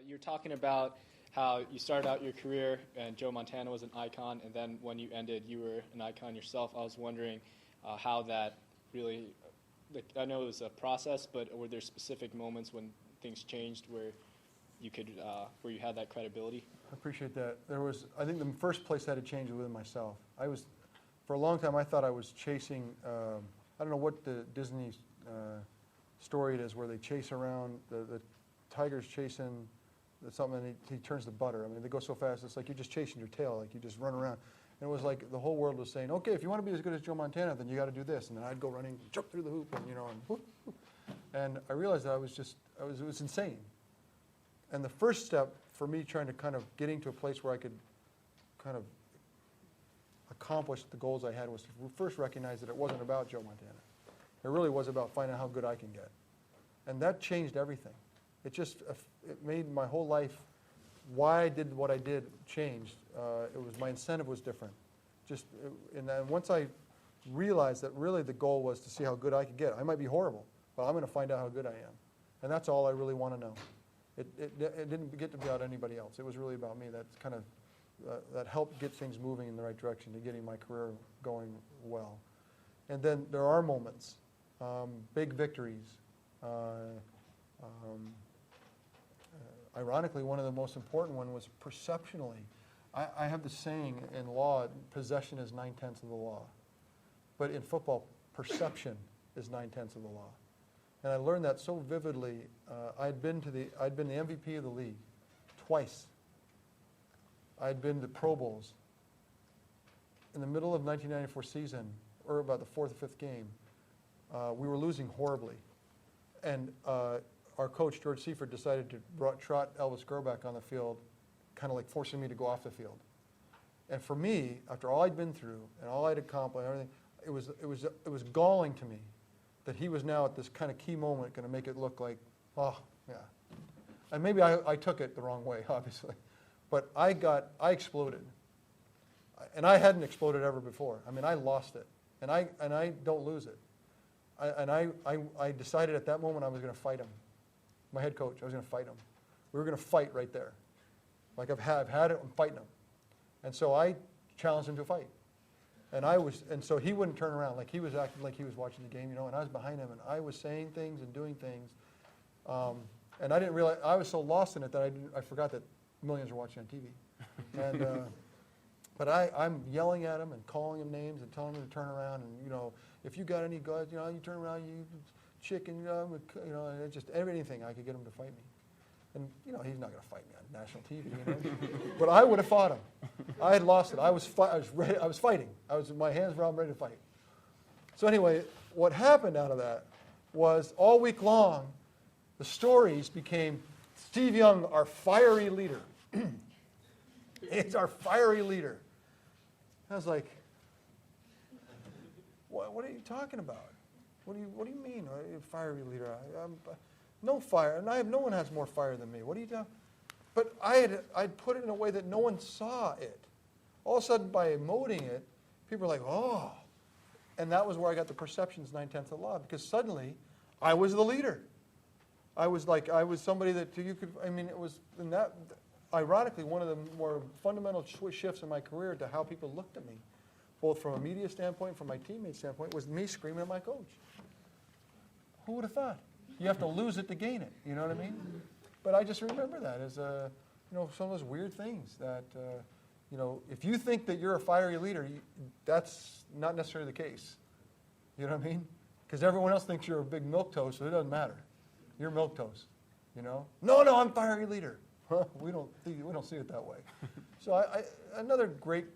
You're talking about how you started out your career and Joe Montana was an icon, and then when you ended, you were an icon yourself. I was wondering how that really, I know it was a process, but were there specific moments when things changed where you could, where you had that credibility? I appreciate that. I think the first place I had to change was within myself. For a long time, I thought I was chasing, I don't know what the Disney story it is where they chase around, the tiger's chasing something and he turns to butter. I mean, they go so fast, it's like you're just chasing your tail, like you just run around. And it was like the whole world was saying, okay, if you want to be as good as Joe Montana, then you got to do this. And then I'd go running, jump through the hoop, and whoop, whoop. And I realized that it was insane. And the first step for me trying to kind of getting to a place where I could kind of accomplish the goals I had was to first recognize that it wasn't about Joe Montana. It really was about finding out how good I can get. And that changed everything. It made my whole life, why I did what I did, changed. My incentive was different. And then once I realized that really the goal was to see how good I could get. I might be horrible, but I'm going to find out how good I am. And that's all I really want to know. It didn't get to be about anybody else. It was really about me. That kind of that helped get things moving in the right direction to getting my career going well. And then there are moments, big victories. Ironically, one of the most important one was perceptionally. I have the saying in law, possession is 9/10 of the law. But in football, perception is 9/10 of the law. And I learned that so vividly. I'd been the MVP of the league twice. I'd been to Pro Bowls. In the middle of 1994 season, or about the fourth or fifth game, we were losing horribly. And our coach, George Seifert, decided to trot Elvis Grbac on the field, kind of like forcing me to go off the field. And for me, after all I'd been through and all I'd accomplished, and everything, it was galling to me that he was now at this kind of key moment going to make it look like, oh, yeah. And maybe I took it the wrong way, obviously. But I exploded. And I hadn't exploded ever before. I mean, I lost it. And I don't lose it. I decided at that moment I was going to fight him. My head coach, I was going to fight him. We were going to fight right there. Like I've had it, I'm fighting him. And so I challenged him to a fight. And so he wouldn't turn around. Like he was acting like he was watching the game, and I was behind him, and I was saying things and doing things. And I didn't realize, I was so lost in it that I forgot that millions were watching on TV. And, but I'm yelling at him and calling him names and telling him to turn around, and, if you got any guys, you turn around, you chicken, just anything I could get him to fight me. And, he's not going to fight me on national TV, But I would have fought him. I had lost it. I was fighting. My hands were out ready to fight. So anyway, what happened out of that was all week long, the stories became Steve Young, our fiery leader. He's our fiery leader. I was like, what are you talking about? What do you mean, fiery leader? I'm no fire, and no one has more fire than me. What are you doing? But I'd put it in a way that no one saw it. All of a sudden, by emoting it, people were like, oh. And that was where I got the perceptions 9/10 of the law, because suddenly I was the leader. I was somebody that you could, it was, and that, ironically, one of the more fundamental shifts in my career to how people looked at me, both from a media standpoint, from my teammates' standpoint, was me screaming at my coach. Who would have thought? You have to lose it to gain it, you know what I mean? But I just remember that as, some of those weird things that, if you think that you're a fiery leader, that's not necessarily the case. You know what I mean? Because everyone else thinks you're a big milquetoast, so it doesn't matter. You're milquetoast, No, I'm a fiery leader. Huh? We don't see it that way. So another great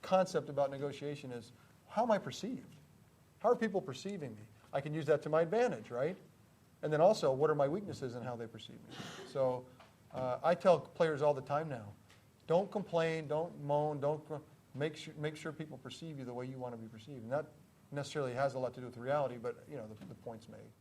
concept about negotiation is, how am I perceived? How are people perceiving me? I can use that to my advantage, right? And then also, what are my weaknesses and how they perceive me? So I tell players all the time now, don't complain, don't moan, make sure people perceive you the way you want to be perceived. And that necessarily has a lot to do with reality, but the point's made.